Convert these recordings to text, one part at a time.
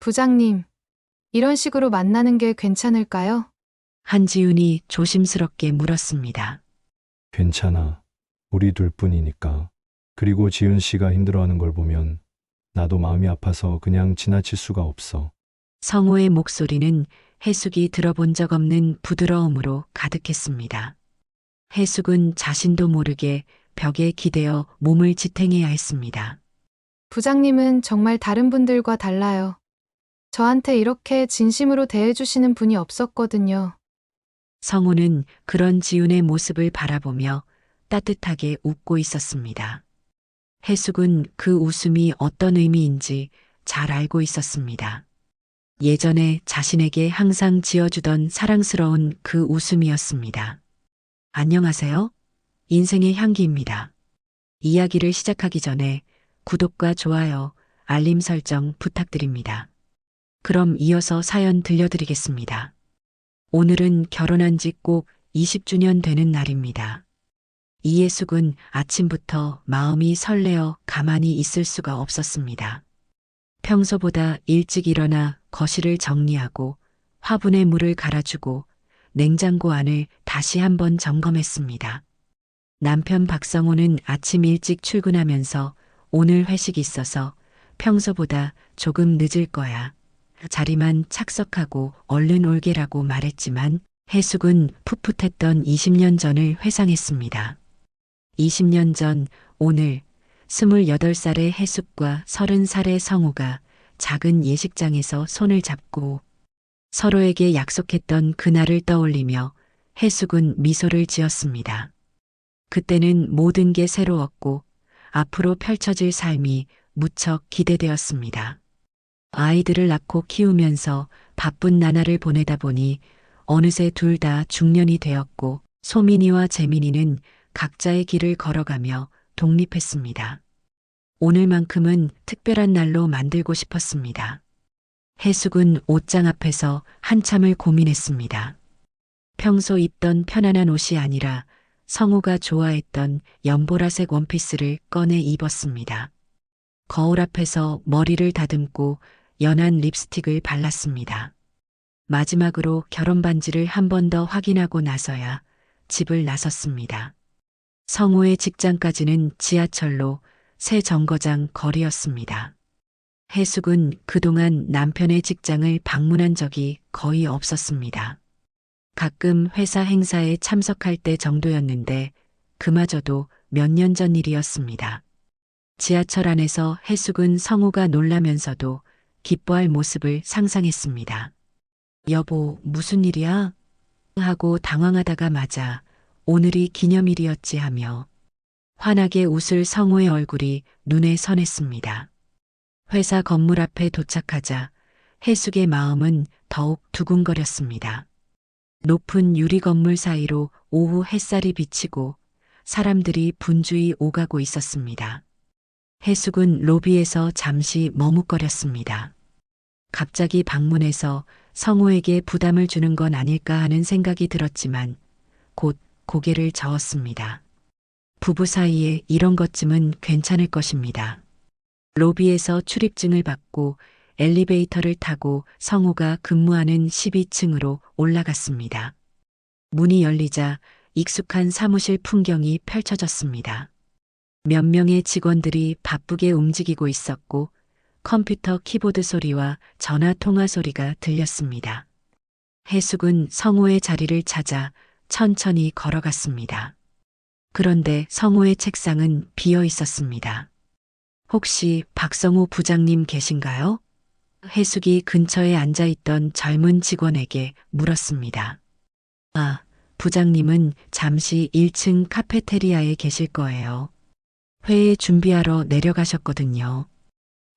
부장님, 이런 식으로 만나는 게 괜찮을까요? 한지윤이 조심스럽게 물었습니다. 괜찮아. 우리 둘뿐이니까. 그리고 지은 씨가 힘들어하는 걸 보면 나도 마음이 아파서 그냥 지나칠 수가 없어. 성호의 목소리는 해숙이 들어본 적 없는 부드러움으로 가득했습니다. 해숙은 자신도 모르게 벽에 기대어 몸을 지탱해야 했습니다. 부장님은 정말 다른 분들과 달라요. 저한테 이렇게 진심으로 대해주시는 분이 없었거든요. 성호는 그런 지훈의 모습을 바라보며 따뜻하게 웃고 있었습니다. 해숙은 그 웃음이 어떤 의미인지 잘 알고 있었습니다. 예전에 자신에게 항상 지어주던 사랑스러운 그 웃음이었습니다. 안녕하세요. 인생의 향기입니다. 이야기를 시작하기 전에 구독과 좋아요, 알림 설정 부탁드립니다. 그럼 이어서 사연 들려드리겠습니다. 오늘은 결혼한 지 꼭 20주년 되는 날입니다. 이예숙은 아침부터 마음이 설레어 가만히 있을 수가 없었습니다. 평소보다 일찍 일어나 거실을 정리하고 화분에 물을 갈아주고 냉장고 안을 다시 한번 점검했습니다. 남편 박성호는 아침 일찍 출근하면서 오늘 회식 있어서 평소보다 조금 늦을 거야. 자리만 착석하고 얼른 올게라고 말했지만 해숙은 풋풋했던 20년 전을 회상했습니다. 20년 전 오늘 28살의 해숙과 30살의 성우가 작은 예식장에서 손을 잡고 서로에게 약속했던 그날을 떠올리며 해숙은 미소를 지었습니다. 그때는 모든 게 새로웠고 앞으로 펼쳐질 삶이 무척 기대되었습니다. 아이들을 낳고 키우면서 바쁜 나날을 보내다 보니 어느새 둘 다 중년이 되었고 소민이와 재민이는 각자의 길을 걸어가며 독립했습니다. 오늘만큼은 특별한 날로 만들고 싶었습니다. 해숙은 옷장 앞에서 한참을 고민했습니다. 평소 입던 편안한 옷이 아니라 성우가 좋아했던 연보라색 원피스를 꺼내 입었습니다. 거울 앞에서 머리를 다듬고 연한 립스틱을 발랐습니다. 마지막으로 결혼 반지를 한 번 더 확인하고 나서야 집을 나섰습니다. 성우의 직장까지는 지하철로 새 정거장 거리였습니다. 해숙은 그동안 남편의 직장을 방문한 적이 거의 없었습니다. 가끔 회사 행사에 참석할 때 정도였는데 그마저도 몇 년 전 일이었습니다. 지하철 안에서 해숙은 성우가 놀라면서도 기뻐할 모습을 상상했습니다. 여보, 무슨 일이야? 하고 당황하다가 맞아 오늘이 기념일이었지 하며 환하게 웃을 성우의 얼굴이 눈에 선했습니다. 회사 건물 앞에 도착하자 해숙의 마음은 더욱 두근거렸습니다. 높은 유리 건물 사이로 오후 햇살이 비치고 사람들이 분주히 오가고 있었습니다. 해숙은 로비에서 잠시 머뭇거렸습니다. 갑자기 방문해서 성우에게 부담을 주는 건 아닐까 하는 생각이 들었지만 곧 고개를 저었습니다. 부부 사이에 이런 것쯤은 괜찮을 것입니다. 로비에서 출입증을 받고 엘리베이터를 타고 성우가 근무하는 12층으로 올라갔습니다. 문이 열리자 익숙한 사무실 풍경이 펼쳐졌습니다. 몇 명의 직원들이 바쁘게 움직이고 있었고 컴퓨터 키보드 소리와 전화 통화 소리가 들렸습니다. 해숙은 성우의 자리를 찾아 천천히 걸어갔습니다. 그런데 성우의 책상은 비어 있었습니다. 혹시 박성우 부장님 계신가요? 해숙이 근처에 앉아 있던 젊은 직원에게 물었습니다. 아, 부장님은 잠시 1층 카페테리아에 계실 거예요. 회의 준비하러 내려가셨거든요.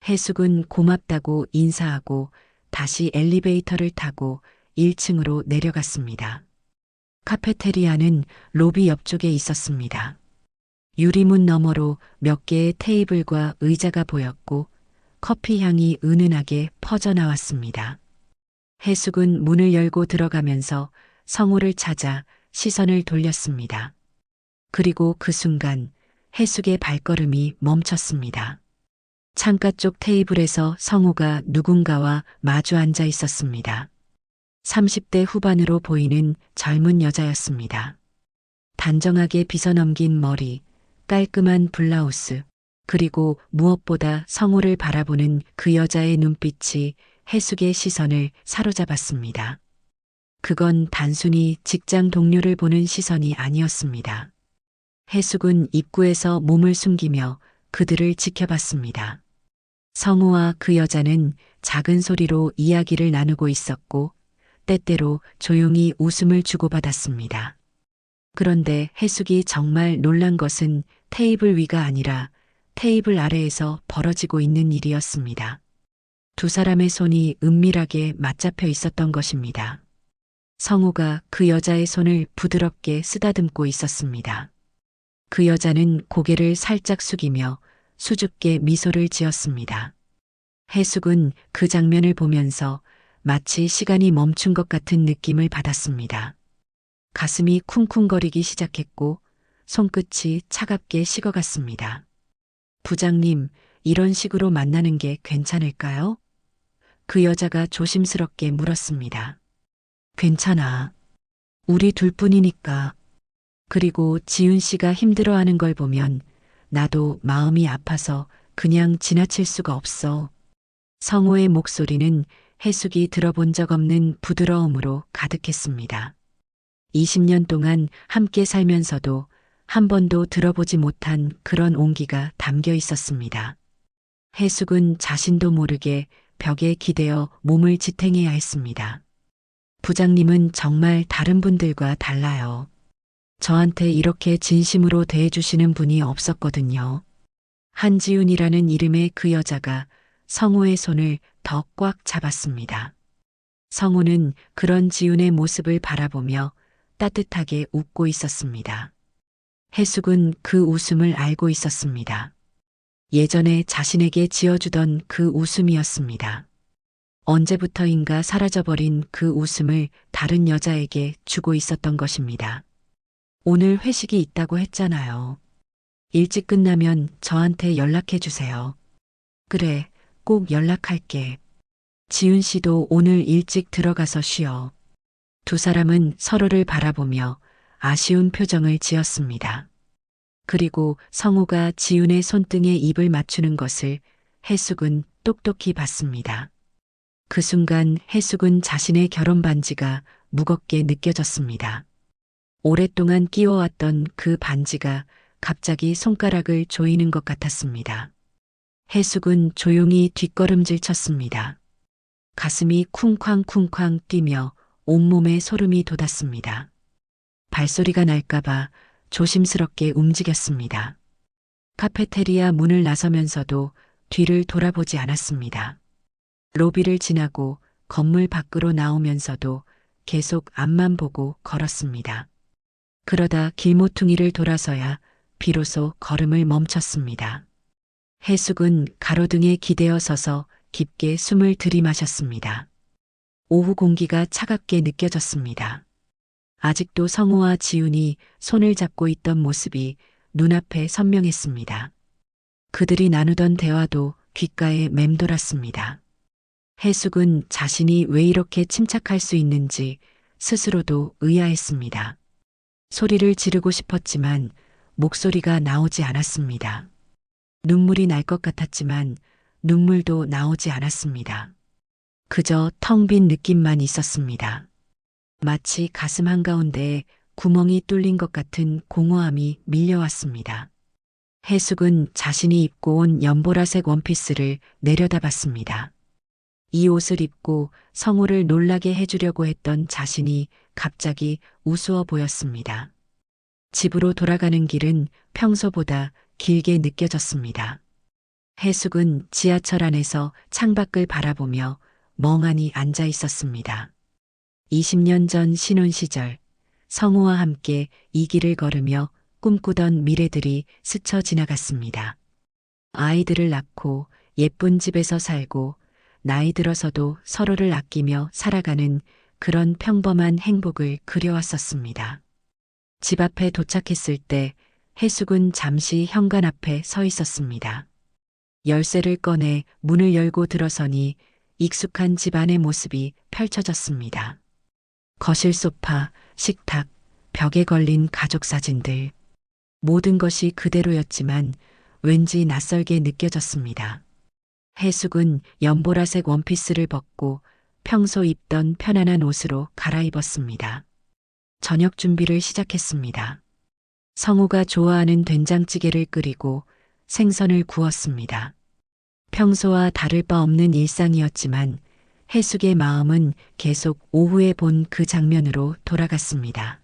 해숙은 고맙다고 인사하고 다시 엘리베이터를 타고 1층으로 내려갔습니다. 카페테리아는 로비 옆쪽에 있었습니다. 유리문 너머로 몇 개의 테이블과 의자가 보였고 커피 향이 은은하게 퍼져나왔습니다. 해숙은 문을 열고 들어가면서 성우를 찾아 시선을 돌렸습니다. 그리고 그 순간 해숙의 발걸음이 멈췄습니다. 창가 쪽 테이블에서 성우가 누군가와 마주 앉아 있었습니다. 30대 후반으로 보이는 젊은 여자였습니다. 단정하게 빗어넘긴 머리, 깔끔한 블라우스, 그리고 무엇보다 성우를 바라보는 그 여자의 눈빛이 해숙의 시선을 사로잡았습니다. 그건 단순히 직장 동료를 보는 시선이 아니었습니다. 해숙은 입구에서 몸을 숨기며 그들을 지켜봤습니다. 성우와 그 여자는 작은 소리로 이야기를 나누고 있었고, 때때로 조용히 웃음을 주고받았습니다. 그런데 해숙이 정말 놀란 것은 테이블 위가 아니라 테이블 아래에서 벌어지고 있는 일이었습니다. 두 사람의 손이 은밀하게 맞잡혀 있었던 것입니다. 성우가 그 여자의 손을 부드럽게 쓰다듬고 있었습니다. 그 여자는 고개를 살짝 숙이며 수줍게 미소를 지었습니다. 해숙은 그 장면을 보면서 마치 시간이 멈춘 것 같은 느낌을 받았습니다. 가슴이 쿵쿵거리기 시작했고 손끝이 차갑게 식어갔습니다. 부장님, 이런 식으로 만나는 게 괜찮을까요? 그 여자가 조심스럽게 물었습니다. 괜찮아. 우리 둘뿐이니까. 그리고 지윤 씨가 힘들어하는 걸 보면 나도 마음이 아파서 그냥 지나칠 수가 없어. 성우의 목소리는 해숙이 들어본 적 없는 부드러움으로 가득했습니다. 20년 동안 함께 살면서도 한 번도 들어보지 못한 그런 온기가 담겨 있었습니다. 해숙은 자신도 모르게 벽에 기대어 몸을 지탱해야 했습니다. 부장님은 정말 다른 분들과 달라요. 저한테 이렇게 진심으로 대해주시는 분이 없었거든요. 한지윤이라는 이름의 그 여자가 성우의 손을 더 꽉 잡았습니다. 성우는 그런 지윤의 모습을 바라보며 따뜻하게 웃고 있었습니다. 해숙은 그 웃음을 알고 있었습니다. 예전에 자신에게 지어주던 그 웃음이었습니다. 언제부터인가 사라져버린 그 웃음을 다른 여자에게 주고 있었던 것입니다. 오늘 회식이 있다고 했잖아요. 일찍 끝나면 저한테 연락해 주세요. 그래, 꼭 연락할게. 지윤 씨도 오늘 일찍 들어가서 쉬어. 두 사람은 서로를 바라보며 아쉬운 표정을 지었습니다. 그리고 성우가 지윤의 손등에 입을 맞추는 것을 해숙은 똑똑히 봤습니다. 그 순간 해숙은 자신의 결혼 반지가 무겁게 느껴졌습니다. 오랫동안 끼워왔던 그 반지가 갑자기 손가락을 조이는 것 같았습니다. 해숙은 조용히 뒷걸음질 쳤습니다. 가슴이 쿵쾅쿵쾅 뛰며 온몸에 소름이 돋았습니다. 발소리가 날까봐 조심스럽게 움직였습니다. 카페테리아 문을 나서면서도 뒤를 돌아보지 않았습니다. 로비를 지나고 건물 밖으로 나오면서도 계속 앞만 보고 걸었습니다. 그러다 길모퉁이를 돌아서야 비로소 걸음을 멈췄습니다. 해숙은 가로등에 기대어 서서 깊게 숨을 들이마셨습니다. 오후 공기가 차갑게 느껴졌습니다. 아직도 성우와 지윤이 손을 잡고 있던 모습이 눈앞에 선명했습니다. 그들이 나누던 대화도 귓가에 맴돌았습니다. 해숙은 자신이 왜 이렇게 침착할 수 있는지 스스로도 의아했습니다. 소리를 지르고 싶었지만 목소리가 나오지 않았습니다. 눈물이 날 것 같았지만 눈물도 나오지 않았습니다. 그저 텅 빈 느낌만 있었습니다. 마치 가슴 한가운데에 구멍이 뚫린 것 같은 공허함이 밀려왔습니다. 해숙은 자신이 입고 온 연보라색 원피스를 내려다봤습니다. 이 옷을 입고 성우를 놀라게 해주려고 했던 자신이 갑자기 우스워 보였습니다. 집으로 돌아가는 길은 평소보다 길게 느껴졌습니다. 해숙은 지하철 안에서 창밖을 바라보며 멍하니 앉아 있었습니다. 20년 전 신혼 시절 성우와 함께 이 길을 걸으며 꿈꾸던 미래들이 스쳐 지나갔습니다. 아이들을 낳고 예쁜 집에서 살고 나이 들어서도 서로를 아끼며 살아가는 그런 평범한 행복을 그려왔었습니다. 집 앞에 도착했을 때 해숙은 잠시 현관 앞에 서 있었습니다. 열쇠를 꺼내 문을 열고 들어서니 익숙한 집안의 모습이 펼쳐졌습니다. 거실 소파, 식탁, 벽에 걸린 가족 사진들. 모든 것이 그대로였지만 왠지 낯설게 느껴졌습니다. 해숙은 연보라색 원피스를 벗고 평소 입던 편안한 옷으로 갈아입었습니다. 저녁 준비를 시작했습니다. 성우가 좋아하는 된장찌개를 끓이고 생선을 구웠습니다. 평소와 다를 바 없는 일상이었지만 해숙의 마음은 계속 오후에 본 그 장면으로 돌아갔습니다.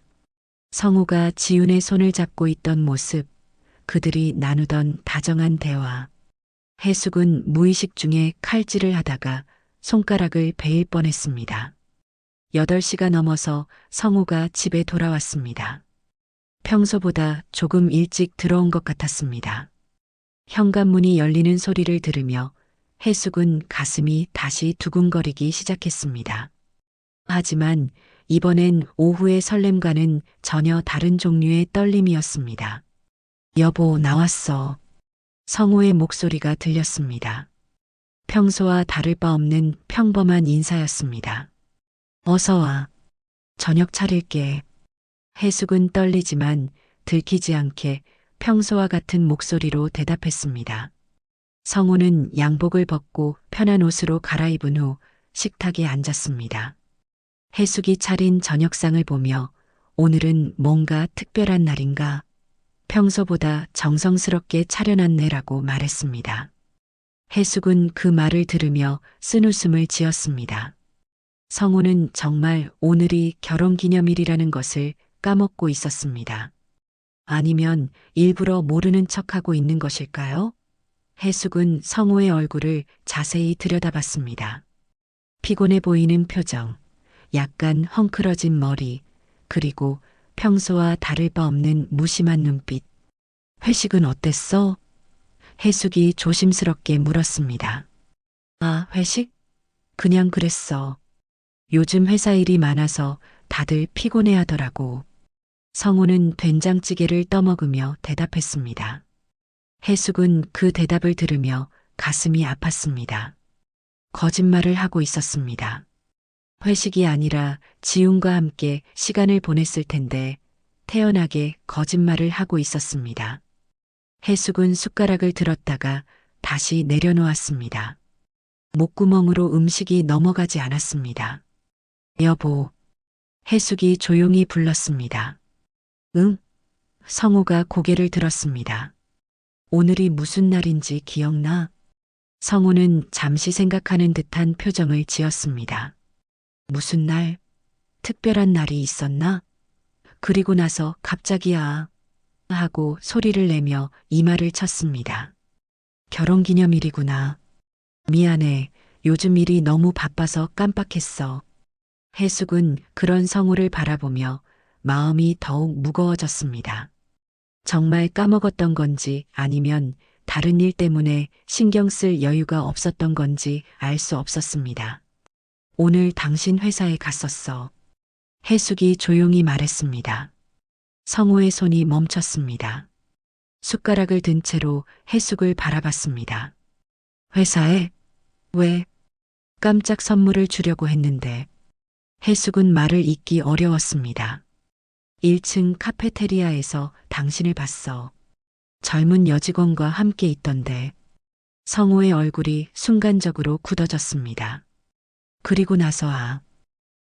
성우가 지훈의 손을 잡고 있던 모습, 그들이 나누던 다정한 대화. 해숙은 무의식 중에 칼질을 하다가 손가락을 베일 뻔했습니다. 8시가 넘어서 성우가 집에 돌아왔습니다. 평소보다 조금 일찍 들어온 것 같았습니다. 현관문이 열리는 소리를 들으며 해숙은 가슴이 다시 두근거리기 시작했습니다. 하지만 이번엔 오후의 설렘과는 전혀 다른 종류의 떨림이었습니다. 여보, 나왔어. 성우의 목소리가 들렸습니다. 평소와 다를 바 없는 평범한 인사였습니다. 어서 와. 저녁 차릴게. 해숙은 떨리지만 들키지 않게 평소와 같은 목소리로 대답했습니다. 성우는 양복을 벗고 편한 옷으로 갈아입은 후 식탁에 앉았습니다. 해숙이 차린 저녁상을 보며 오늘은 뭔가 특별한 날인가? 평소보다 정성스럽게 차려놨네라고 말했습니다. 해숙은 그 말을 들으며 쓴웃음을 지었습니다. 성우는 정말 오늘이 결혼기념일이라는 것을 까먹고 있었습니다. 아니면 일부러 모르는 척하고 있는 것일까요? 해숙은 성우의 얼굴을 자세히 들여다봤습니다. 피곤해 보이는 표정, 약간 헝클어진 머리, 그리고 평소와 다를 바 없는 무심한 눈빛. 회식은 어땠어? 해숙이 조심스럽게 물었습니다. 아, 회식? 그냥 그랬어. 요즘 회사 일이 많아서 다들 피곤해 하더라고. 성우는 된장찌개를 떠먹으며 대답했습니다. 해숙은 그 대답을 들으며 가슴이 아팠습니다. 거짓말을 하고 있었습니다. 회식이 아니라 지훈과 함께 시간을 보냈을 텐데 태연하게 거짓말을 하고 있었습니다. 해숙은 숟가락을 들었다가 다시 내려놓았습니다. 목구멍으로 음식이 넘어가지 않았습니다. 여보. 해숙이 조용히 불렀습니다. 응? 성우가 고개를 들었습니다. 오늘이 무슨 날인지 기억나? 성우는 잠시 생각하는 듯한 표정을 지었습니다. 무슨 날? 특별한 날이 있었나? 그리고 나서 갑자기야 하고 소리를 내며 이마를 쳤습니다. 결혼기념일이구나. 미안해. 요즘 일이 너무 바빠서 깜빡했어. 해숙은 그런 성우를 바라보며 마음이 더욱 무거워졌습니다. 정말 까먹었던 건지 아니면 다른 일 때문에 신경 쓸 여유가 없었던 건지 알 수 없었습니다. 오늘 당신 회사에 갔었어. 해숙이 조용히 말했습니다. 성우의 손이 멈췄습니다. 숟가락을 든 채로 해숙을 바라봤습니다. 회사에? 왜? 깜짝 선물을 주려고 했는데. 해숙은 말을 잇기 어려웠습니다. 1층 카페테리아에서 당신을 봤어. 젊은 여직원과 함께 있던데. 성우의 얼굴이 순간적으로 굳어졌습니다. 그리고 나서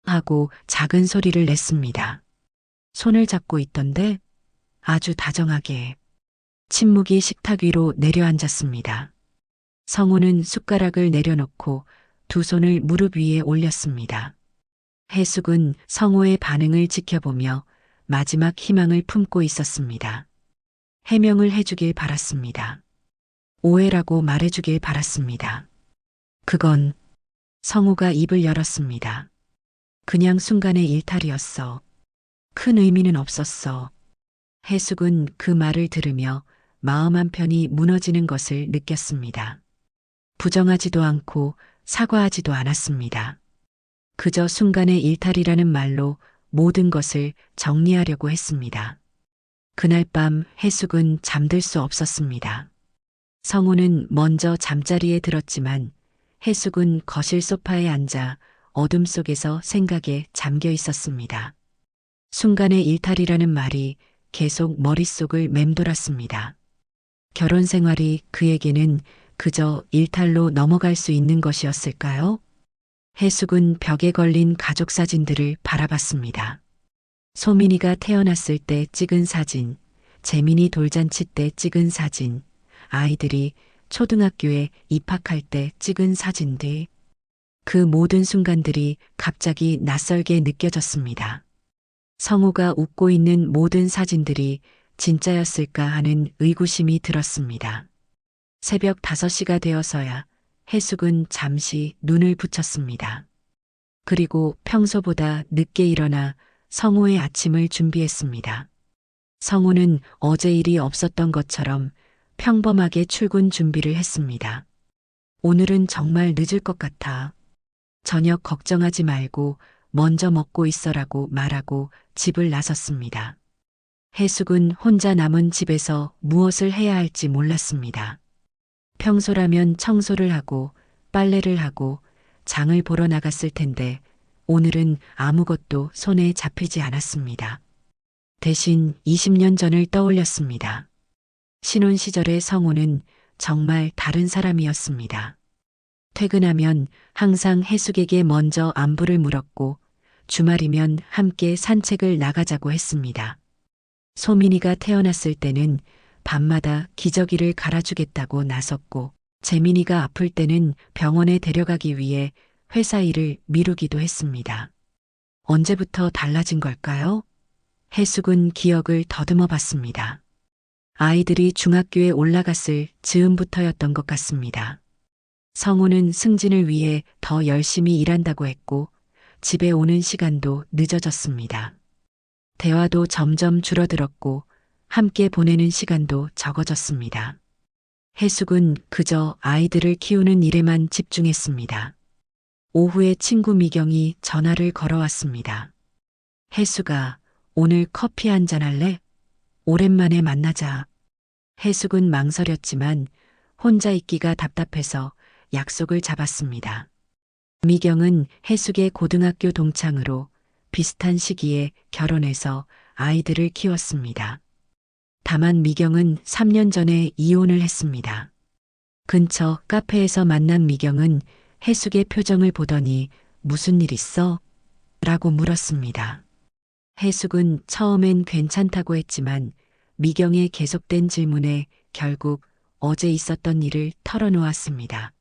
하고 작은 소리를 냈습니다. 손을 잡고 있던데 아주 다정하게. 침묵이 식탁 위로 내려앉았습니다. 성우는 숟가락을 내려놓고 두 손을 무릎 위에 올렸습니다. 해숙은 성우의 반응을 지켜보며 마지막 희망을 품고 있었습니다. 해명을 해주길 바랐습니다. 오해라고 말해주길 바랐습니다. 그건 성우가 입을 열었습니다. 그냥 순간의 일탈이었어. 큰 의미는 없었어. 해숙은 그 말을 들으며 마음 한편이 무너지는 것을 느꼈습니다. 부정하지도 않고 사과하지도 않았습니다. 그저 순간의 일탈이라는 말로 모든 것을 정리하려고 했습니다. 그날 밤 해숙은 잠들 수 없었습니다. 성우는 먼저 잠자리에 들었지만 해숙은 거실 소파에 앉아 어둠 속에서 생각에 잠겨 있었습니다. 순간의 일탈이라는 말이 계속 머릿속을 맴돌았습니다. 결혼 생활이 그에게는 그저 일탈로 넘어갈 수 있는 것이었을까요? 해숙은 벽에 걸린 가족 사진들을 바라봤습니다. 소민이가 태어났을 때 찍은 사진, 재민이 돌잔치 때 찍은 사진, 아이들이 초등학교에 입학할 때 찍은 사진들. 그 모든 순간들이 갑자기 낯설게 느껴졌습니다. 성우가 웃고 있는 모든 사진들이 진짜였을까 하는 의구심이 들었습니다. 새벽 5시가 되어서야 해숙은 잠시 눈을 붙였습니다. 그리고 평소보다 늦게 일어나 성우의 아침을 준비했습니다. 성우는 어제 일이 없었던 것처럼 평범하게 출근 준비를 했습니다. 오늘은 정말 늦을 것 같아. 저녁 걱정하지 말고 먼저 먹고 있어라고 말하고 집을 나섰습니다. 해숙은 혼자 남은 집에서 무엇을 해야 할지 몰랐습니다. 평소라면 청소를 하고 빨래를 하고 장을 보러 나갔을 텐데 오늘은 아무것도 손에 잡히지 않았습니다. 대신 20년 전을 떠올렸습니다. 신혼 시절의 성우는 정말 다른 사람이었습니다. 퇴근하면 항상 해숙에게 먼저 안부를 물었고 주말이면 함께 산책을 나가자고 했습니다. 소민이가 태어났을 때는 밤마다 기저귀를 갈아주겠다고 나섰고 재민이가 아플 때는 병원에 데려가기 위해 회사 일을 미루기도 했습니다. 언제부터 달라진 걸까요? 해숙은 기억을 더듬어 봤습니다. 아이들이 중학교에 올라갔을 즈음부터였던 것 같습니다. 성우는 승진을 위해 더 열심히 일한다고 했고 집에 오는 시간도 늦어졌습니다. 대화도 점점 줄어들었고 함께 보내는 시간도 적어졌습니다. 해숙은 그저 아이들을 키우는 일에만 집중했습니다. 오후에 친구 미경이 전화를 걸어왔습니다. 해숙아, 오늘 커피 한잔 할래? 오랜만에 만나자. 해숙은 망설였지만 혼자 있기가 답답해서 약속을 잡았습니다. 미경은 해숙의 고등학교 동창으로 비슷한 시기에 결혼해서 아이들을 키웠습니다. 다만 미경은 3년 전에 이혼을 했습니다. 근처 카페에서 만난 미경은 해숙의 표정을 보더니 무슨 일 있어? 라고 물었습니다. 해숙은 처음엔 괜찮다고 했지만 미경의 계속된 질문에 결국 어제 있었던 일을 털어놓았습니다.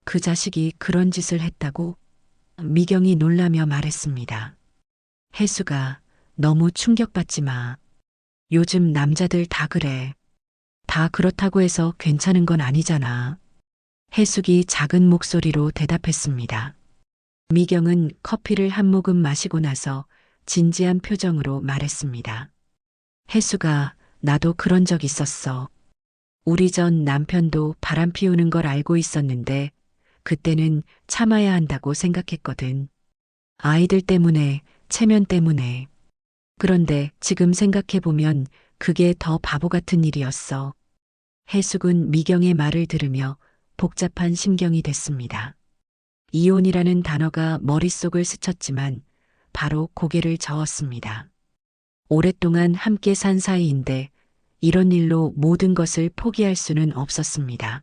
그 자식이 그런 짓을 했다고? 미경이 놀라며 말했습니다. 해숙아, 너무 충격받지 마. 요즘 남자들 다 그래. 다 그렇다고 해서 괜찮은 건 아니잖아. 해숙이 작은 목소리로 대답했습니다. 미경은 커피를 한 모금 마시고 나서 진지한 표정으로 말했습니다. 해숙아, 나도 그런 적 있었어. 우리 전 남편도 바람 피우는 걸 알고 있었는데 그때는 참아야 한다고 생각했거든. 아이들 때문에, 체면 때문에. 그런데 지금 생각해보면 그게 더 바보 같은 일이었어. 해숙은 미경의 말을 들으며 복잡한 심경이 됐습니다. 이혼이라는 단어가 머릿속을 스쳤지만 바로 고개를 저었습니다. 오랫동안 함께 산 사이인데 이런 일로 모든 것을 포기할 수는 없었습니다.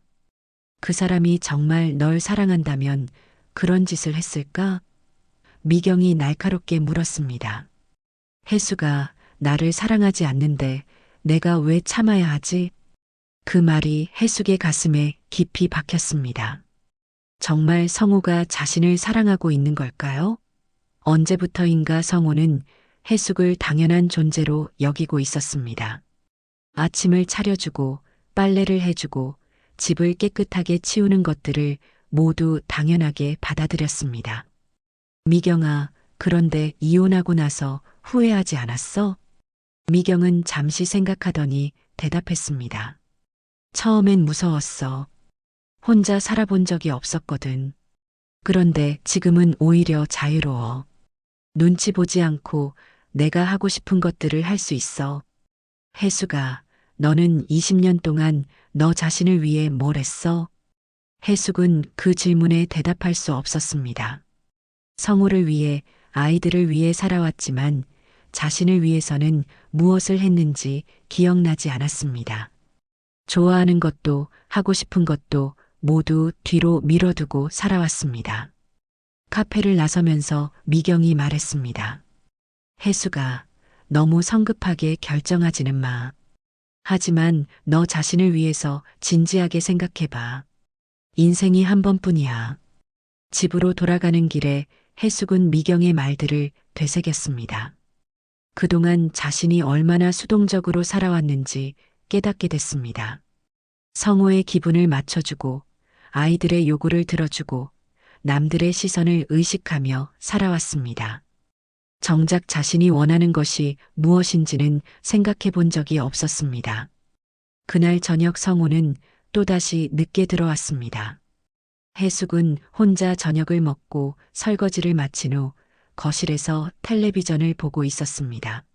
그 사람이 정말 널 사랑한다면 그런 짓을 했을까? 미경이 날카롭게 물었습니다. 해숙아, 나를 사랑하지 않는데 내가 왜 참아야 하지? 그 말이 해숙의 가슴에 깊이 박혔습니다. 정말 성우가 자신을 사랑하고 있는 걸까요? 언제부터인가 성우는 해숙을 당연한 존재로 여기고 있었습니다. 아침을 차려주고 빨래를 해주고 집을 깨끗하게 치우는 것들을 모두 당연하게 받아들였습니다. 미경아, 그런데 이혼하고 나서 후회하지 않았어? 미경은 잠시 생각하더니 대답했습니다. 처음엔 무서웠어. 혼자 살아본 적이 없었거든. 그런데 지금은 오히려 자유로워. 눈치 보지 않고 내가 하고 싶은 것들을 할 수 있어. 해숙아, 너는 20년 동안 너 자신을 위해 뭘 했어? 해숙은 그 질문에 대답할 수 없었습니다. 성우를 위해, 아이들을 위해 살아왔지만 자신을 위해서는 무엇을 했는지 기억나지 않았습니다. 좋아하는 것도 하고 싶은 것도 모두 뒤로 밀어두고 살아왔습니다. 카페를 나서면서 미경이 말했습니다. 해수가 너무 성급하게 결정하지는 마. 하지만 너 자신을 위해서 진지하게 생각해봐. 인생이 한 번뿐이야. 집으로 돌아가는 길에 해숙은 미경의 말들을 되새겼습니다. 그동안 자신이 얼마나 수동적으로 살아왔는지 깨닫게 됐습니다. 성호의 기분을 맞춰주고 아이들의 요구를 들어주고 남들의 시선을 의식하며 살아왔습니다. 정작 자신이 원하는 것이 무엇인지는 생각해 본 적이 없었습니다. 그날 저녁 성호는 또다시 늦게 들어왔습니다. 해숙은 혼자 저녁을 먹고 설거지를 마친 후 거실에서 텔레비전을 보고 있었습니다.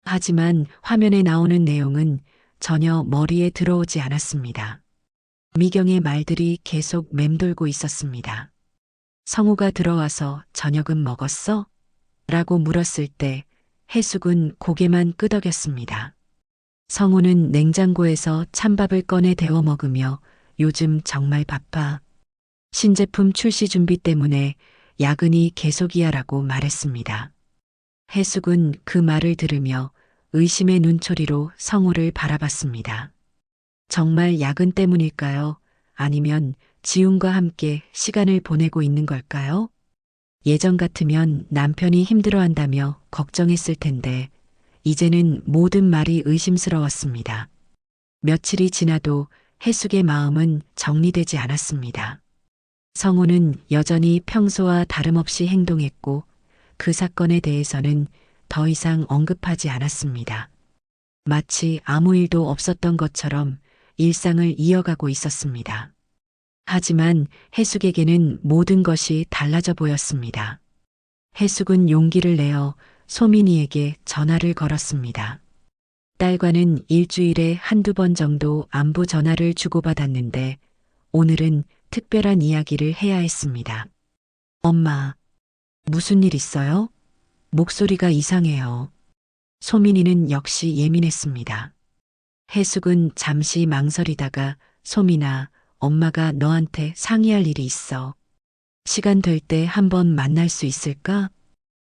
하지만 화면에 나오는 내용은 전혀 머리에 들어오지 않았습니다. 미경의 말들이 계속 맴돌고 있었습니다. 성우가 들어와서 저녁은 먹었어? 라고 물었을 때 해숙은 고개만 끄덕였습니다. 성우는 냉장고에서 찬밥을 꺼내 데워 먹으며 요즘 정말 바빠. 신제품 출시 준비 때문에 야근이 계속이야라고 말했습니다. 해숙은 그 말을 들으며 의심의 눈초리로 성우를 바라봤습니다. 정말 야근 때문일까요? 아니면 지훈과 함께 시간을 보내고 있는 걸까요? 예전 같으면 남편이 힘들어한다며 걱정했을 텐데 이제는 모든 말이 의심스러웠습니다. 며칠이 지나도 해숙의 마음은 정리되지 않았습니다. 성우는 여전히 평소와 다름없이 행동했고 그 사건에 대해서는 더 이상 언급하지 않았습니다. 마치 아무 일도 없었던 것처럼 일상을 이어가고 있었습니다. 하지만 해숙에게는 모든 것이 달라져 보였습니다. 해숙은 용기를 내어 소민이에게 전화를 걸었습니다. 딸과는 일주일에 한두 번 정도 안부 전화를 주고받았는데 오늘은 특별한 이야기를 해야 했습니다. 엄마, 무슨 일 있어요? 목소리가 이상해요. 소민이는 역시 예민했습니다. 해숙은 잠시 망설이다가 소민아, 엄마가 너한테 상의할 일이 있어. 시간 될 때 한번 만날 수 있을까?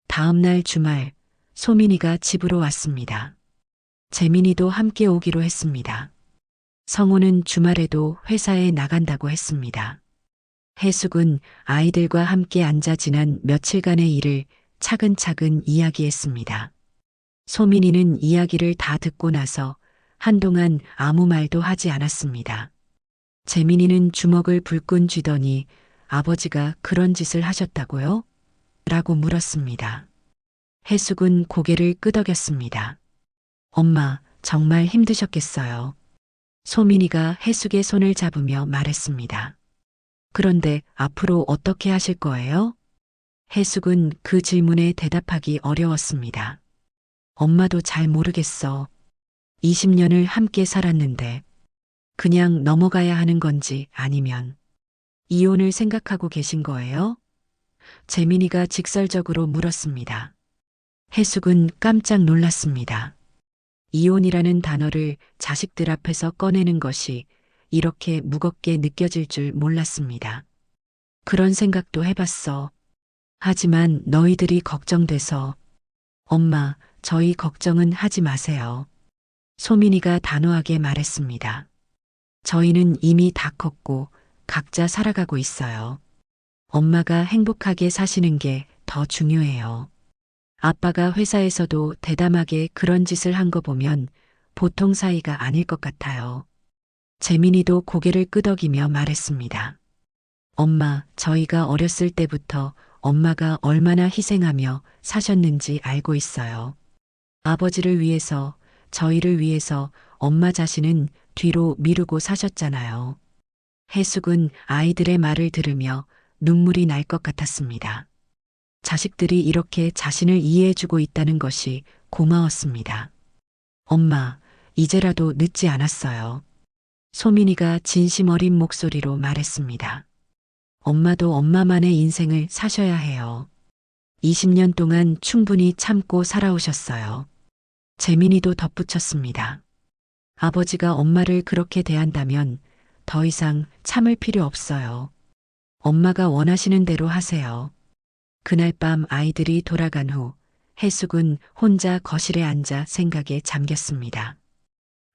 다음 날 주말, 소민이가 집으로 왔습니다. 재민이도 함께 오기로 했습니다. 성우는 주말에도 회사에 나간다고 했습니다. 해숙은 아이들과 함께 앉아 지난 며칠간의 일을 차근차근 이야기했습니다. 소민이는 이야기를 다 듣고 나서 한동안 아무 말도 하지 않았습니다. 재민이는 주먹을 불끈 쥐더니 아버지가 그런 짓을 하셨다고요? 라고 물었습니다. 해숙은 고개를 끄덕였습니다. 엄마, 정말 힘드셨겠어요. 소민이가 해숙의 손을 잡으며 말했습니다. 그런데 앞으로 어떻게 하실 거예요? 해숙은 그 질문에 대답하기 어려웠습니다. 엄마도 잘 모르겠어. 20년을 함께 살았는데 그냥 넘어가야 하는 건지 아니면 이혼을 생각하고 계신 거예요? 재민이가 직설적으로 물었습니다. 해숙은 깜짝 놀랐습니다. 이혼이라는 단어를 자식들 앞에서 꺼내는 것이 이렇게 무겁게 느껴질 줄 몰랐습니다. 그런 생각도 해봤어. 하지만 너희들이 걱정돼서. 엄마, 저희 걱정은 하지 마세요. 소민이가 단호하게 말했습니다. 저희는 이미 다 컸고 각자 살아가고 있어요. 엄마가 행복하게 사시는 게 더 중요해요. 아빠가 회사에서도 대담하게 그런 짓을 한 거 보면 보통 사이가 아닐 것 같아요. 재민이도 고개를 끄덕이며 말했습니다. 엄마, 저희가 어렸을 때부터 엄마가 얼마나 희생하며 사셨는지 알고 있어요. 아버지를 위해서, 저희를 위해서 엄마 자신은 뒤로 미루고 사셨잖아요. 해숙은 아이들의 말을 들으며 눈물이 날 것 같았습니다. 자식들이 이렇게 자신을 이해해주고 있다는 것이 고마웠습니다. 엄마, 이제라도 늦지 않았어요. 소민이가 진심 어린 목소리로 말했습니다. 엄마도 엄마만의 인생을 사셔야 해요. 20년 동안 충분히 참고 살아오셨어요. 재민이도 덧붙였습니다. 아버지가 엄마를 그렇게 대한다면 더 이상 참을 필요 없어요. 엄마가 원하시는 대로 하세요. 그날 밤 아이들이 돌아간 후 해숙은 혼자 거실에 앉아 생각에 잠겼습니다.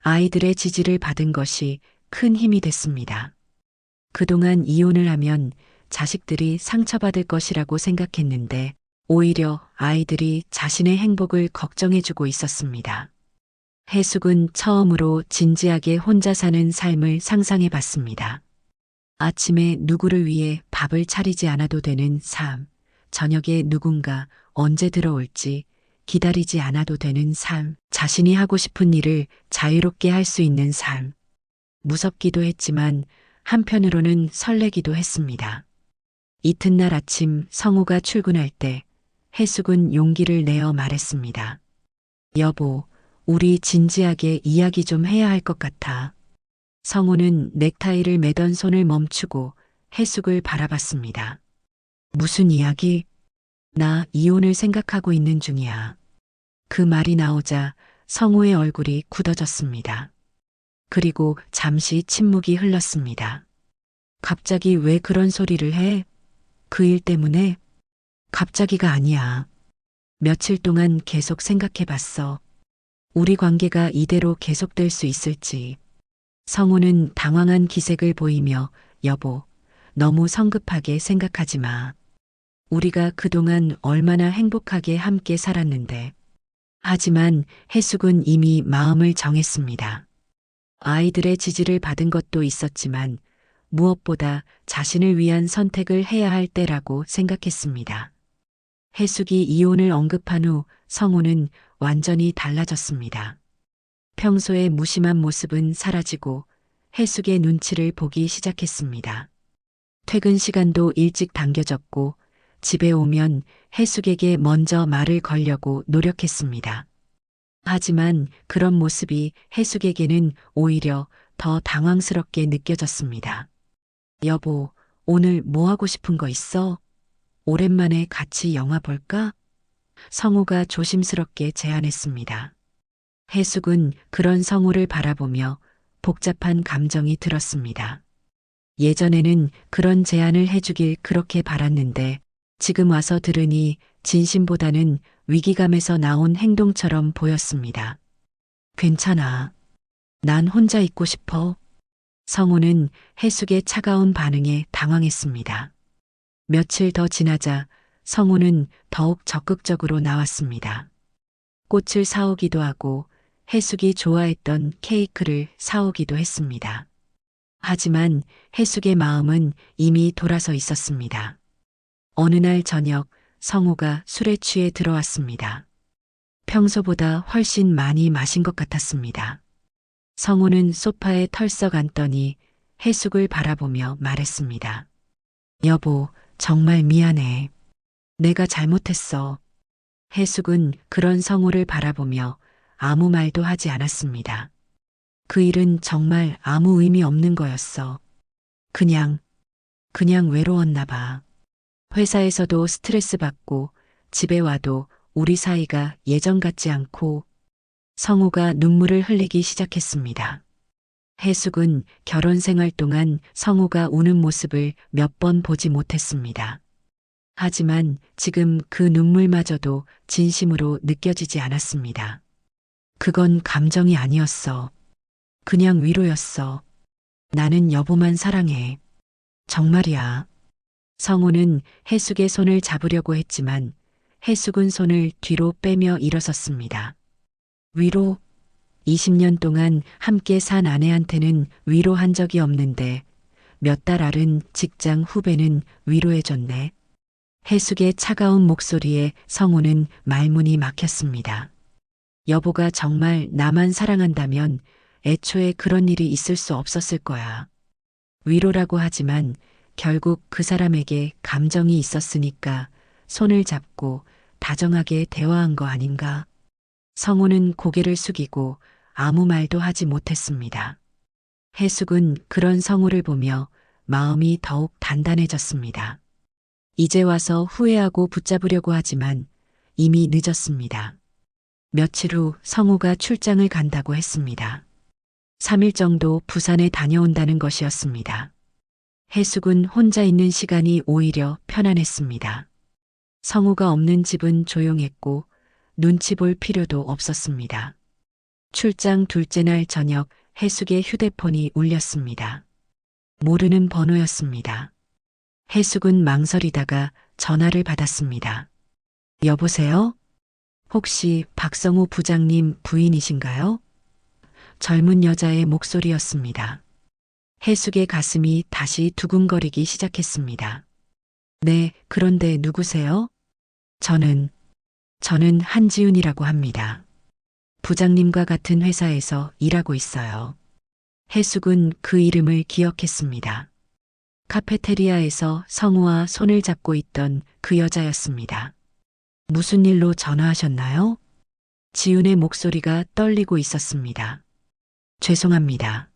아이들의 지지를 받은 것이 큰 힘이 됐습니다. 그동안 이혼을 하면 자식들이 상처받을 것이라고 생각했는데 오히려 아이들이 자신의 행복을 걱정해주고 있었습니다. 해숙은 처음으로 진지하게 혼자 사는 삶을 상상해 봤습니다. 아침에 누구를 위해 밥을 차리지 않아도 되는 삶, 저녁에 누군가 언제 들어올지 기다리지 않아도 되는 삶, 자신이 하고 싶은 일을 자유롭게 할 수 있는 삶. 무섭기도 했지만 한편으로는 설레기도 했습니다. 이튿날 아침 성우가 출근할 때 해숙은 용기를 내어 말했습니다. 여보, 우리 진지하게 이야기 좀 해야 할 것 같아. 성우는 넥타이를 매던 손을 멈추고 해숙을 바라봤습니다. 무슨 이야기? 나 이혼을 생각하고 있는 중이야. 그 말이 나오자 성우의 얼굴이 굳어졌습니다. 그리고 잠시 침묵이 흘렀습니다. 갑자기 왜 그런 소리를 해? 그 일 때문에? 갑자기가 아니야. 며칠 동안 계속 생각해 봤어. 우리 관계가 이대로 계속될 수 있을지. 성우는 당황한 기색을 보이며 여보, 너무 성급하게 생각하지 마. 우리가 그동안 얼마나 행복하게 함께 살았는데. 하지만 해숙은 이미 마음을 정했습니다. 아이들의 지지를 받은 것도 있었지만 무엇보다 자신을 위한 선택을 해야 할 때라고 생각했습니다. 해숙이 이혼을 언급한 후 성우는 완전히 달라졌습니다. 평소의 무심한 모습은 사라지고 해숙의 눈치를 보기 시작했습니다. 퇴근 시간도 일찍 당겨졌고 집에 오면 해숙에게 먼저 말을 걸려고 노력했습니다. 하지만 그런 모습이 해숙에게는 오히려 더 당황스럽게 느껴졌습니다. 여보, 오늘 뭐 하고 싶은 거 있어? 오랜만에 같이 영화 볼까? 성우가 조심스럽게 제안했습니다. 해숙은 그런 성우를 바라보며 복잡한 감정이 들었습니다. 예전에는 그런 제안을 해주길 그렇게 바랐는데 지금 와서 들으니 진심보다는 위기감에서 나온 행동처럼 보였습니다. 괜찮아. 난 혼자 있고 싶어. 성우는 해숙의 차가운 반응에 당황했습니다. 며칠 더 지나자 성우는 더욱 적극적으로 나왔습니다. 꽃을 사오기도 하고 해숙이 좋아했던 케이크를 사오기도 했습니다. 하지만 해숙의 마음은 이미 돌아서 있었습니다. 어느 날 저녁 성우가 술에 취해 들어왔습니다. 평소보다 훨씬 많이 마신 것 같았습니다. 성우는 소파에 털썩 앉더니 해숙을 바라보며 말했습니다. 여보, 정말 미안해. 내가 잘못했어. 해숙은 그런 성우를 바라보며 아무 말도 하지 않았습니다. 그 일은 정말 아무 의미 없는 거였어. 그냥 외로웠나 봐. 회사에서도 스트레스 받고 집에 와도 우리 사이가 예전 같지 않고. 성우가 눈물을 흘리기 시작했습니다. 해숙은 결혼 생활 동안 성우가 우는 모습을 몇 번 보지 못했습니다. 하지만 지금 그 눈물마저도 진심으로 느껴지지 않았습니다. 그건 감정이 아니었어. 그냥 위로였어. 나는 여보만 사랑해. 정말이야. 성우는 해숙의 손을 잡으려고 했지만 해숙은 손을 뒤로 빼며 일어섰습니다. 위로? 20년 동안 함께 산 아내한테는 위로한 적이 없는데 몇 달 앓은 직장 후배는 위로해줬네. 해숙의 차가운 목소리에 성우는 말문이 막혔습니다. 여보가 정말 나만 사랑한다면 애초에 그런 일이 있을 수 없었을 거야. 위로라고 하지만 결국 그 사람에게 감정이 있었으니까 손을 잡고 다정하게 대화한 거 아닌가? 성우는 고개를 숙이고 아무 말도 하지 못했습니다. 해숙은 그런 성우를 보며 마음이 더욱 단단해졌습니다. 이제 와서 후회하고 붙잡으려고 하지만 이미 늦었습니다. 며칠 후 성우가 출장을 간다고 했습니다. 3일 정도 부산에 다녀온다는 것이었습니다. 해숙은 혼자 있는 시간이 오히려 편안했습니다. 성우가 없는 집은 조용했고 눈치 볼 필요도 없었습니다. 출장 둘째 날 저녁 해숙의 휴대폰이 울렸습니다. 모르는 번호였습니다. 해숙은 망설이다가 전화를 받았습니다. 여보세요? 혹시 박성우 부장님 부인이신가요? 젊은 여자의 목소리였습니다. 해숙의 가슴이 다시 두근거리기 시작했습니다. 네, 그런데 누구세요? 저는 한지훈이라고 합니다. 부장님과 같은 회사에서 일하고 있어요. 해숙은 그 이름을 기억했습니다. 카페테리아에서 성우와 손을 잡고 있던 그 여자였습니다. 무슨 일로 전화하셨나요? 지훈의 목소리가 떨리고 있었습니다. 죄송합니다.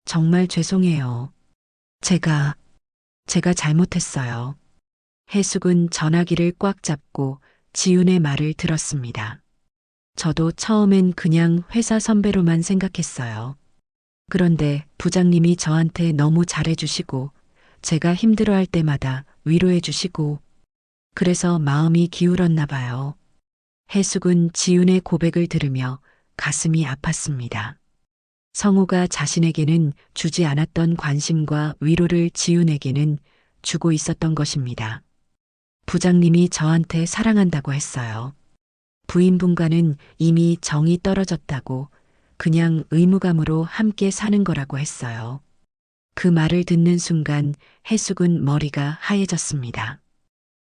정말 죄송해요. 제가 잘못했어요. 해숙은 전화기를 꽉 잡고 지훈의 말을 들었습니다. 저도 처음엔 그냥 회사 선배로만 생각했어요. 그런데 부장님이 저한테 너무 잘해주시고 제가 힘들어할 때마다 위로해주시고 그래서 마음이 기울었나 봐요. 해숙은 지훈의 고백을 들으며 가슴이 아팠습니다. 성우가 자신에게는 주지 않았던 관심과 위로를 지훈에게는 주고 있었던 것입니다. 부장님이 저한테 사랑한다고 했어요. 부인분과는 이미 정이 떨어졌다고 그냥 의무감으로 함께 사는 거라고 했어요. 그 말을 듣는 순간 해숙은 머리가 하얘졌습니다.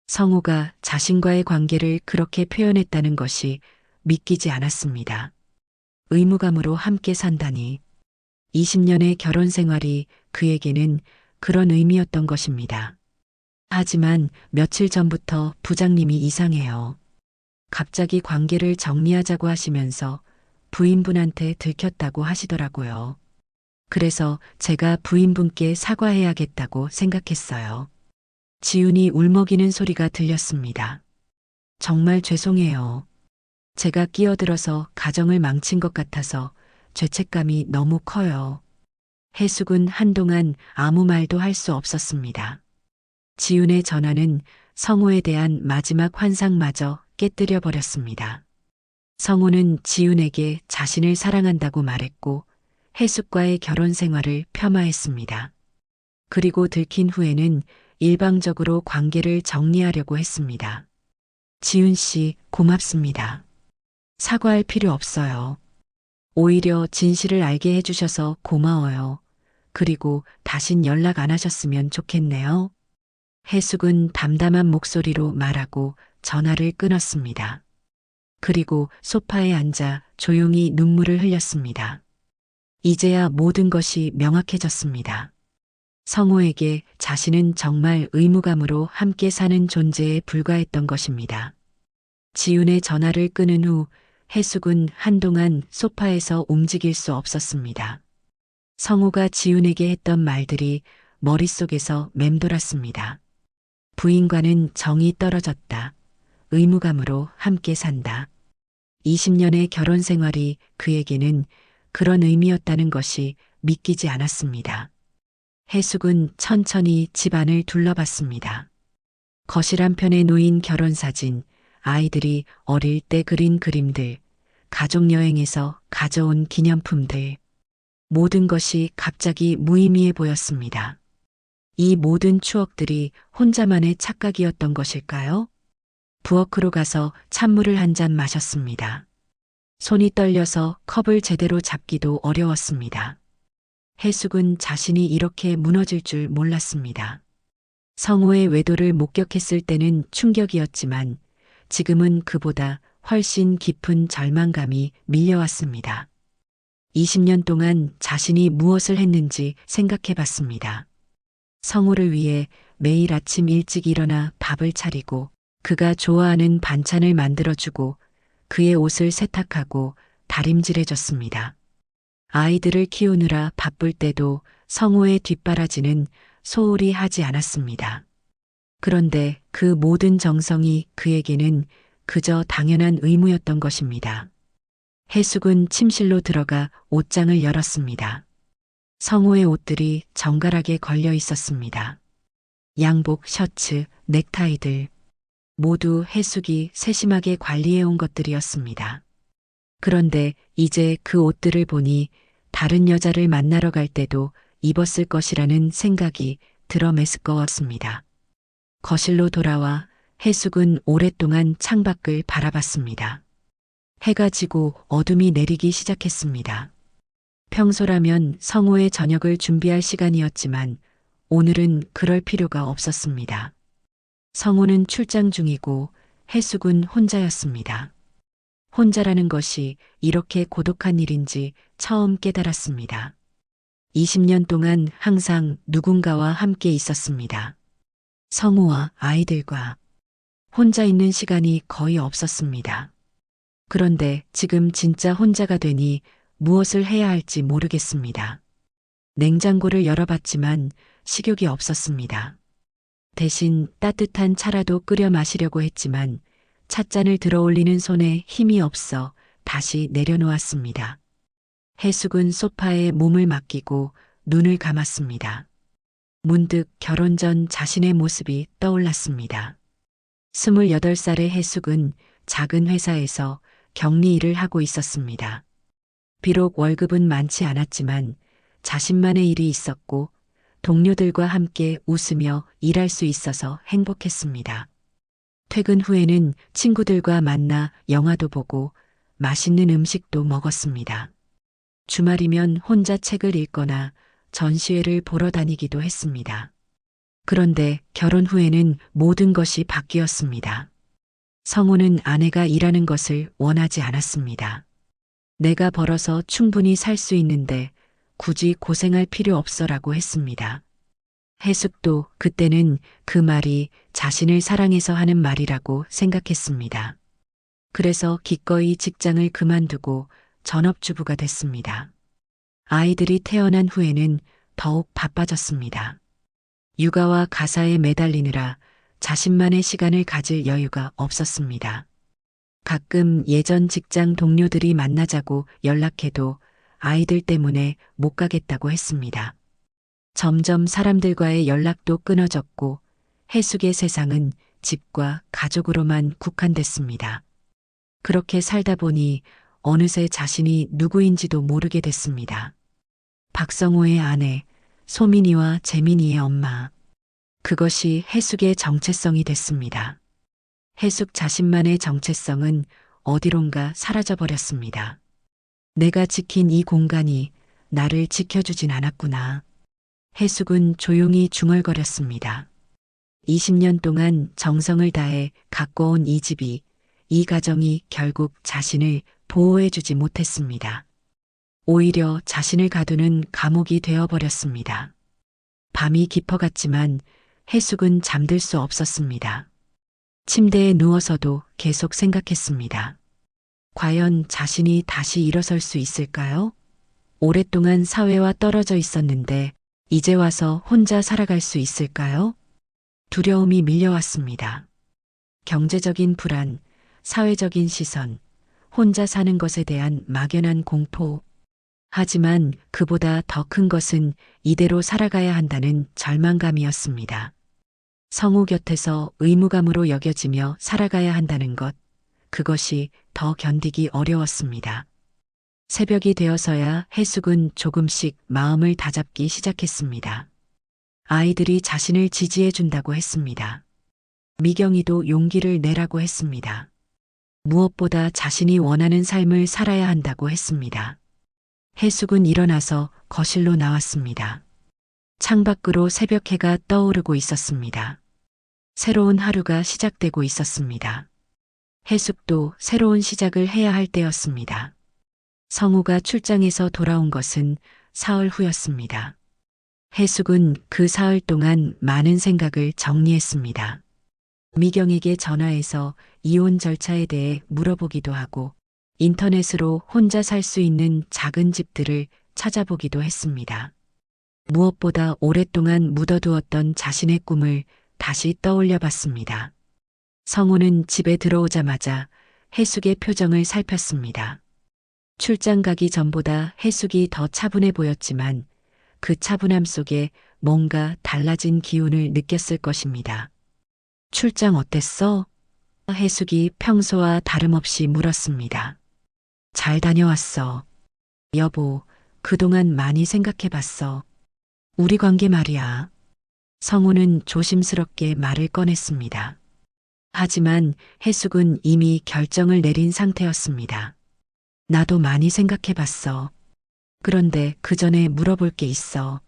성우가 자신과의 관계를 그렇게 표현했다는 것이 믿기지 않았습니다. 의무감으로 함께 산다니. 20년의 결혼 생활이 그에게는 그런 의미였던 것입니다. 하지만 며칠 전부터 부장님이 이상해요. 갑자기 관계를 정리하자고 하시면서 부인분한테 들켰다고 하시더라고요. 그래서 제가 부인분께 사과해야겠다고 생각했어요. 지훈이 울먹이는 소리가 들렸습니다. 정말 죄송해요. 제가 끼어들어서 가정을 망친 것 같아서 죄책감이 너무 커요. 해숙은 한동안 아무 말도 할 수 없었습니다. 지훈의 전화는 성우에 대한 마지막 환상마저 깨뜨려 버렸습니다. 성우는 지훈에게 자신을 사랑한다고 말했고 해숙과의 결혼 생활을 폄하했습니다. 그리고 들킨 후에는 일방적으로 관계를 정리하려고 했습니다. 지훈 씨, 고맙습니다. 사과할 필요 없어요. 오히려 진실을 알게 해주셔서 고마워요. 그리고 다신 연락 안 하셨으면 좋겠네요. 해숙은 담담한 목소리로 말하고 전화를 끊었습니다. 그리고 소파에 앉아 조용히 눈물을 흘렸습니다. 이제야 모든 것이 명확해졌습니다. 성우에게 자신은 정말 의무감으로 함께 사는 존재에 불과했던 것입니다. 지훈의 전화를 끊은 후 해숙은 한동안 소파에서 움직일 수 없었습니다. 성우가 지훈에게 했던 말들이 머릿속에서 맴돌았습니다. 부인과는 정이 떨어졌다. 의무감으로 함께 산다. 20년의 결혼 생활이 그에게는 그런 의미였다는 것이 믿기지 않았습니다. 해숙은 천천히 집안을 둘러봤습니다. 거실 한편에 놓인 결혼사진, 아이들이 어릴 때 그린 그림들, 가족여행에서 가져온 기념품들, 모든 것이 갑자기 무의미해 보였습니다. 이 모든 추억들이 혼자만의 착각이었던 것일까요? 부엌으로 가서 찬물을 한 잔 마셨습니다. 손이 떨려서 컵을 제대로 잡기도 어려웠습니다. 해숙은 자신이 이렇게 무너질 줄 몰랐습니다. 성우의 외도를 목격했을 때는 충격이었지만 지금은 그보다 훨씬 깊은 절망감이 밀려왔습니다. 20년 동안 자신이 무엇을 했는지 생각해 봤습니다. 성우를 위해 매일 아침 일찍 일어나 밥을 차리고 그가 좋아하는 반찬을 만들어주고 그의 옷을 세탁하고 다림질해줬습니다. 아이들을 키우느라 바쁠 때도 성우의 뒷바라지는 소홀히 하지 않았습니다. 그런데 그 모든 정성이 그에게는 그저 당연한 의무였던 것입니다. 해숙은 침실로 들어가 옷장을 열었습니다. 성우의 옷들이 정갈하게 걸려 있었습니다. 양복, 셔츠, 넥타이들 모두 해숙이 세심하게 관리해온 것들이었습니다. 그런데 이제 그 옷들을 보니 다른 여자를 만나러 갈 때도 입었을 것이라는 생각이 들어 메스꺼웠습니다. 거실로 돌아와 해숙은 오랫동안 창밖을 바라봤습니다. 해가 지고 어둠이 내리기 시작했습니다. 평소라면 성우의 저녁을 준비할 시간이었지만 오늘은 그럴 필요가 없었습니다. 성우는 출장 중이고 해숙은 혼자였습니다. 혼자라는 것이 이렇게 고독한 일인지 처음 깨달았습니다. 20년 동안 항상 누군가와 함께 있었습니다. 성우와 아이들과 혼자 있는 시간이 거의 없었습니다. 그런데 지금 진짜 혼자가 되니 무엇을 해야 할지 모르겠습니다. 냉장고를 열어봤지만 식욕이 없었습니다. 대신 따뜻한 차라도 끓여 마시려고 했지만 찻잔을 들어 올리는 손에 힘이 없어 다시 내려놓았습니다. 해숙은 소파에 몸을 맡기고 눈을 감았습니다. 문득 결혼 전 자신의 모습이 떠올랐습니다. 28살의 해숙은 작은 회사에서 격리 일을 하고 있었습니다. 비록 월급은 많지 않았지만 자신만의 일이 있었고 동료들과 함께 웃으며 일할 수 있어서 행복했습니다. 퇴근 후에는 친구들과 만나 영화도 보고 맛있는 음식도 먹었습니다. 주말이면 혼자 책을 읽거나 전시회를 보러 다니기도 했습니다. 그런데 결혼 후에는 모든 것이 바뀌었습니다. 성우는 아내가 일하는 것을 원하지 않았습니다. 내가 벌어서 충분히 살 수 있는데 굳이 고생할 필요 없어라고 했습니다. 해숙도 그때는 그 말이 자신을 사랑해서 하는 말이라고 생각했습니다. 그래서 기꺼이 직장을 그만두고 전업주부가 됐습니다. 아이들이 태어난 후에는 더욱 바빠졌습니다. 육아와 가사에 매달리느라 자신만의 시간을 가질 여유가 없었습니다. 가끔 예전 직장 동료들이 만나자고 연락해도 아이들 때문에 못 가겠다고 했습니다. 점점 사람들과의 연락도 끊어졌고 해숙의 세상은 집과 가족으로만 국한됐습니다. 그렇게 살다 보니 어느새 자신이 누구인지도 모르게 됐습니다. 박성호의 아내, 소민이와 재민이의 엄마. 그것이 해숙의 정체성이 됐습니다. 해숙 자신만의 정체성은 어디론가 사라져버렸습니다. 내가 지킨 이 공간이 나를 지켜주진 않았구나. 해숙은 조용히 중얼거렸습니다. 20년 동안 정성을 다해 가꿔온 이 집이, 이 가정이 결국 자신을 보호해주지 못했습니다. 오히려 자신을 가두는 감옥이 되어버렸습니다. 밤이 깊어갔지만 해숙은 잠들 수 없었습니다. 침대에 누워서도 계속 생각했습니다. 과연 자신이 다시 일어설 수 있을까요? 오랫동안 사회와 떨어져 있었는데 이제 와서 혼자 살아갈 수 있을까요? 두려움이 밀려왔습니다. 경제적인 불안, 사회적인 시선, 혼자 사는 것에 대한 막연한 공포. 하지만 그보다 더 큰 것은 이대로 살아가야 한다는 절망감이었습니다. 성우 곁에서 의무감으로 여겨지며 살아가야 한다는 것, 그것이 더 견디기 어려웠습니다. 새벽이 되어서야 해숙은 조금씩 마음을 다잡기 시작했습니다. 아이들이 자신을 지지해 준다고 했습니다. 미경이도 용기를 내라고 했습니다. 무엇보다 자신이 원하는 삶을 살아야 한다고 했습니다. 해숙은 일어나서 거실로 나왔습니다. 창밖으로 새벽해가 떠오르고 있었습니다. 새로운 하루가 시작되고 있었습니다. 해숙도 새로운 시작을 해야 할 때였습니다. 성우가 출장에서 돌아온 것은 사흘 후였습니다. 해숙은 그 사흘 동안 많은 생각을 정리했습니다. 미경에게 전화해서 이혼 절차에 대해 물어보기도 하고 인터넷으로 혼자 살 수 있는 작은 집들을 찾아보기도 했습니다. 무엇보다 오랫동안 묻어두었던 자신의 꿈을 다시 떠올려 봤습니다. 성우는 집에 들어오자마자 해숙의 표정을 살폈습니다. 출장 가기 전보다 해숙이 더 차분해 보였지만 그 차분함 속에 뭔가 달라진 기운을 느꼈을 것입니다. 출장 어땠어? 해숙이 평소와 다름없이 물었습니다. 잘 다녀왔어. 여보, 그동안 많이 생각해 봤어. 우리 관계 말이야. 성우는 조심스럽게 말을 꺼냈습니다. 하지만 해숙은 이미 결정을 내린 상태였습니다. 나도 많이 생각해 봤어. 그런데 그 전에 물어볼 게 있어.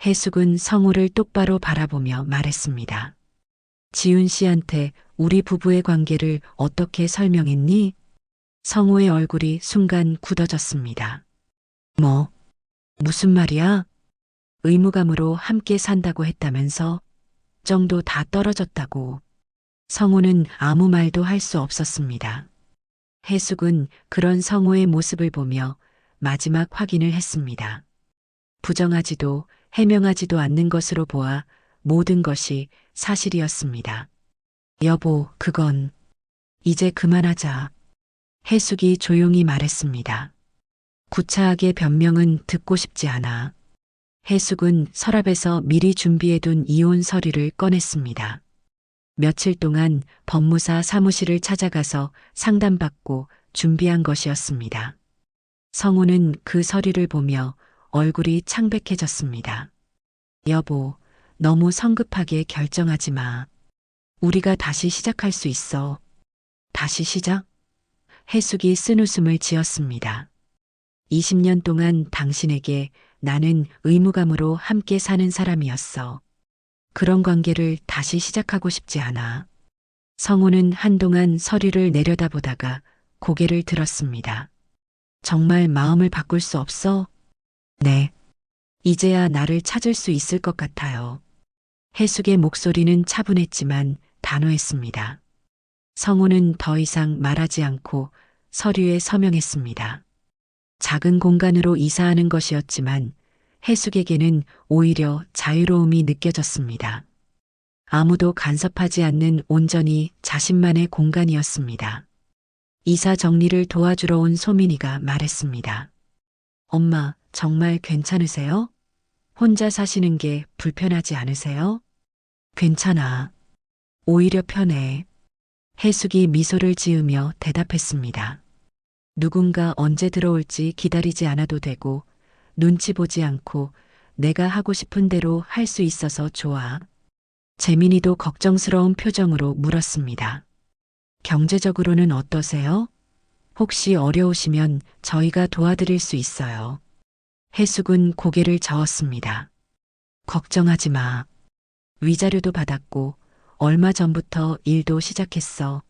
해숙은 성우를 똑바로 바라보며 말했습니다. 지훈 씨한테 우리 부부의 관계를 어떻게 설명했니? 성우의 얼굴이 순간 굳어졌습니다. 뭐? 무슨 말이야? 의무감으로 함께 산다고 했다면서? 정도 다 떨어졌다고. 성우는 아무 말도 할 수 없었습니다. 해숙은 그런 성우의 모습을 보며 마지막 확인을 했습니다. 부정하지도 해명하지도 않는 것으로 보아 모든 것이 사실이었습니다. 여보, 그건 이제 그만하자. 해숙이 조용히 말했습니다. 구차하게 변명은 듣고 싶지 않아. 해숙은 서랍에서 미리 준비해둔 이혼 서류를 꺼냈습니다. 며칠 동안 법무사 사무실을 찾아가서 상담받고 준비한 것이었습니다. 성우는 그 서류를 보며 얼굴이 창백해졌습니다. 여보, 너무 성급하게 결정하지 마. 우리가 다시 시작할 수 있어. 다시 시작? 해숙이 쓴웃음을 지었습니다. 20년 동안 당신에게 나는 의무감으로 함께 사는 사람이었어. 그런 관계를 다시 시작하고 싶지 않아. 성우는 한동안 서류를 내려다보다가 고개를 들었습니다. 정말 마음을 바꿀 수 없어? 네. 이제야 나를 찾을 수 있을 것 같아요. 해숙의 목소리는 차분했지만 단호했습니다. 성우는 더 이상 말하지 않고 서류에 서명했습니다. 작은 공간으로 이사하는 것이었지만 해숙에게는 오히려 자유로움이 느껴졌습니다. 아무도 간섭하지 않는 온전히 자신만의 공간이었습니다. 이사 정리를 도와주러 온 소민이가 말했습니다. 엄마, 정말 괜찮으세요? 혼자 사시는 게 불편하지 않으세요? 괜찮아. 오히려 편해. 해숙이 미소를 지으며 대답했습니다. 누군가 언제 들어올지 기다리지 않아도 되고 눈치 보지 않고 내가 하고 싶은 대로 할 수 있어서 좋아. 재민이도 걱정스러운 표정으로 물었습니다. 경제적으로는 어떠세요? 혹시 어려우시면 저희가 도와드릴 수 있어요. 해숙은 고개를 저었습니다. 걱정하지 마. 위자료도 받았고 얼마 전부터 일도 시작했어.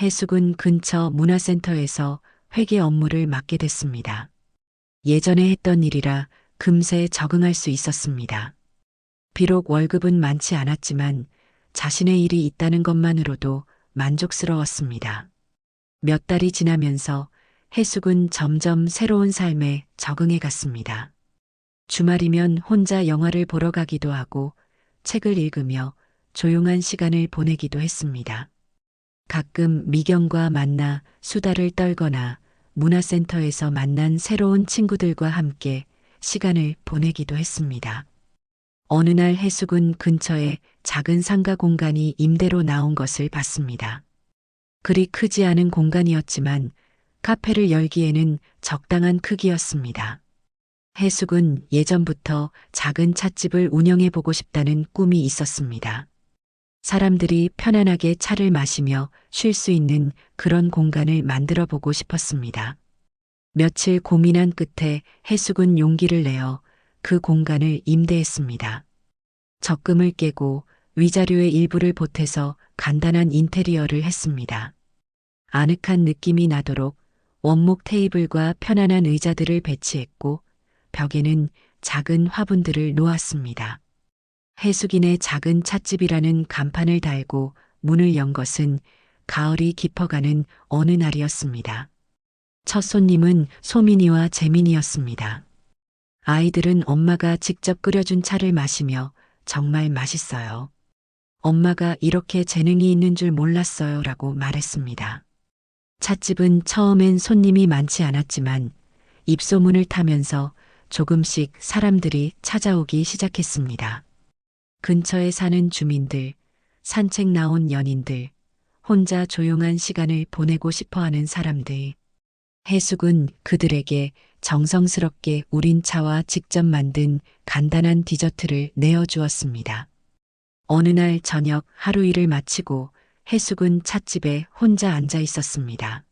해숙은 근처 문화센터에서 회계 업무를 맡게 됐습니다. 예전에 했던 일이라 금세 적응할 수 있었습니다. 비록 월급은 많지 않았지만 자신의 일이 있다는 것만으로도 만족스러웠습니다. 몇 달이 지나면서 해숙은 점점 새로운 삶에 적응해 갔습니다. 주말이면 혼자 영화를 보러 가기도 하고 책을 읽으며 조용한 시간을 보내기도 했습니다. 가끔 미경과 만나 수다를 떨거나 문화센터에서 만난 새로운 친구들과 함께 시간을 보내기도 했습니다. 어느 날 해숙은 근처에 작은 상가 공간이 임대로 나온 것을 봤습니다. 그리 크지 않은 공간이었지만 카페를 열기에는 적당한 크기였습니다. 해숙은 예전부터 작은 찻집을 운영해 보고 싶다는 꿈이 있었습니다. 사람들이 편안하게 차를 마시며 쉴 수 있는 그런 공간을 만들어 보고 싶었습니다. 며칠 고민한 끝에 해숙은 용기를 내어 그 공간을 임대했습니다. 적금을 깨고 위자료의 일부를 보태서 간단한 인테리어를 했습니다. 아늑한 느낌이 나도록 원목 테이블과 편안한 의자들을 배치했고 벽에는 작은 화분들을 놓았습니다. 해숙인의 작은 찻집이라는 간판을 달고 문을 연 것은 가을이 깊어가는 어느 날이었습니다. 첫 손님은 소민이와 재민이었습니다. 아이들은 엄마가 직접 끓여준 차를 마시며 정말 맛있어요. 엄마가 이렇게 재능이 있는 줄 몰랐어요 라고 말했습니다. 찻집은 처음엔 손님이 많지 않았지만 입소문을 타면서 조금씩 사람들이 찾아오기 시작했습니다. 근처에 사는 주민들, 산책 나온 연인들, 혼자 조용한 시간을 보내고 싶어 하는 사람들. 해숙은 그들에게 정성스럽게 우린 차와 직접 만든 간단한 디저트를 내어주었습니다. 어느 날 저녁 하루 일을 마치고 해숙은 찻집에 혼자 앉아 있었습니다.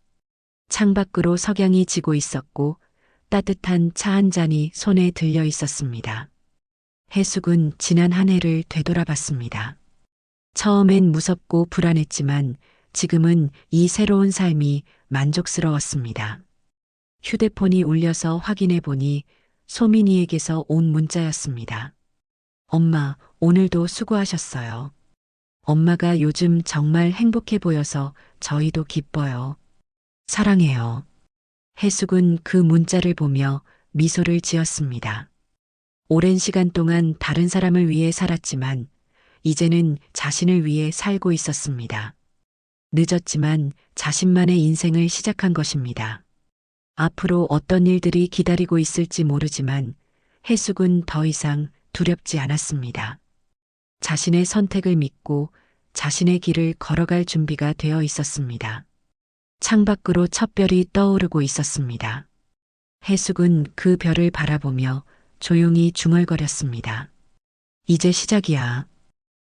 창밖으로 석양이 지고 있었고 따뜻한 차 한 잔이 손에 들려 있었습니다. 해숙은 지난 한 해를 되돌아봤습니다. 처음엔 무섭고 불안했지만 지금은 이 새로운 삶이 만족스러웠습니다. 휴대폰이 울려서 확인해 보니 소민이에게서 온 문자였습니다. 엄마, 오늘도 수고하셨어요. 엄마가 요즘 정말 행복해 보여서 저희도 기뻐요. 사랑해요. 해숙은 그 문자를 보며 미소를 지었습니다. 오랜 시간 동안 다른 사람을 위해 살았지만 이제는 자신을 위해 살고 있었습니다. 늦었지만 자신만의 인생을 시작한 것입니다. 앞으로 어떤 일들이 기다리고 있을지 모르지만 해숙은 더 이상 두렵지 않았습니다. 자신의 선택을 믿고 자신의 길을 걸어갈 준비가 되어 있었습니다. 창밖으로 첫 별이 떠오르고 있었습니다. 해숙은 그 별을 바라보며 조용히 중얼거렸습니다. 이제 시작이야.